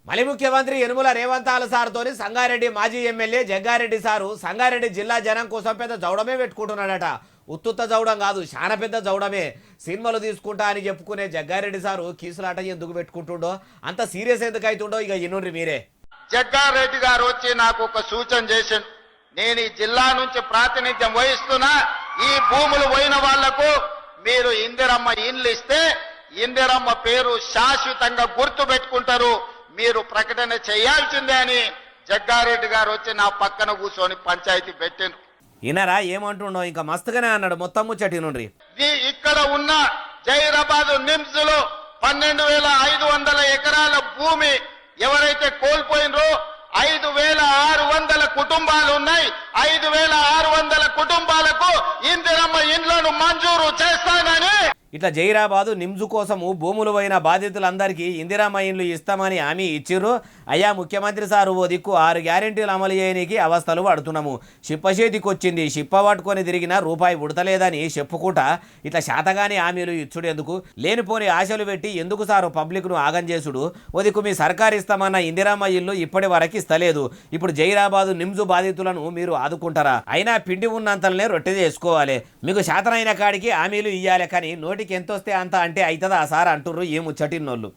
మలి ముఖ్యమంత్రి యనుమల రేవంతాల సార్తోని సంగారెడ్డి మాజీ ఎమ్మెల్యే జగ్గారెడ్డి సారు సంగారెడ్డి జిల్లా జనం కోసం పెద్ద జౌడమే పెట్టుకుంటున్నాడట. ఉత్తుత్త జౌడం కాదు, చాలా పెద్ద జౌడమే. సినిమాలు తీసుకుంటా అని చెప్పుకునే జగ్గారెడ్డి సారు కీసులాట ఎందుకు పెట్టుకుంటుండో, అంత సీరియస్ ఎందుకు అవుతుండో ఇక ఇన్నుండ్రి మీరే. జగ్గారెడ్డి గారు వచ్చి నాకు ఒక సూచన చేసిండు. నేను ఈ జిల్లా నుంచి ప్రాతినిధ్యం వహిస్తున్నా, ఈ భూములు పోయిన వాళ్లకు మీరు ఇందిరమ్మ ఇండ్లు ఇస్తే ఇందిరమ్మ పేరు శాశ్వతంగా గుర్తు పెట్టుకుంటారు, మీరు ప్రకటన చేయాల్సిందే అని జగ్గారెడ్డి గారు వచ్చి నా పక్కన కూర్చొని పంచాయతీ పెట్టిండ్రు. ఈయనరా ఏమంటుండో ఇంకా మస్తుగానే అన్నాడు. మొత్తం ముచ్చటి నుండి ఇక్కడ ఉన్న జైరాబాద్ నిమ్స్ లో 12,500 ఎకరాల భూమి ఎవరైతే కోల్పోయినరో 5,600 కుటుంబాలు ఉన్నాయి. 5,600 కుటుంబాలకు ఇందిరమ్మ ఇండ్లను మంజూరు చేస్తానని ఇట్లా జైరాబాదు నిమ్జు కోసము భూములు పోయిన బాధితులందరికీ ఇందిరామ్మ ఇండ్లు ఇస్తామని హామీ ఇచ్చిర్రు. అయ్యా ముఖ్యమంత్రి సారు ఓ దిక్కు 6 గ్యారెంటీలు అమలు చేయడానికి అవస్థలు పడుతున్నాము. షిప్పచేతికి వచ్చింది, షిప్ప పట్టుకొని తిరిగినా రూపాయి ఉడతలేదని చెప్పుకుంటా ఇట్లా శాతగాని హామీలు ఇచ్చుడు ఎందుకు? లేనిపోని ఆశలు పెట్టి ఎందుకు సారు పబ్లిక్ను ఆగం చేసుడు? ఓ దిక్కు మీ సర్కారు ఇస్తామన్న ఇందిరామ్మ ఇల్లు ఇప్పటి వరకు ఇస్తలేదు. ఇప్పుడు జైరాబాదు నిమ్జు బాధితులను మీరు ఆదుకుంటారా? అయినా పిండి ఉన్నంతలనే రొట్టె చేసుకోవాలి. మీకు శాతనైన కాడికి హామీలు ఇయ్యాలి, కానీ నోటికి ఎంత వస్తే అంత అంటే అవుతుందా సార్ అంటుర్రు ఈ ముచ్చటిన్నోళ్ళు.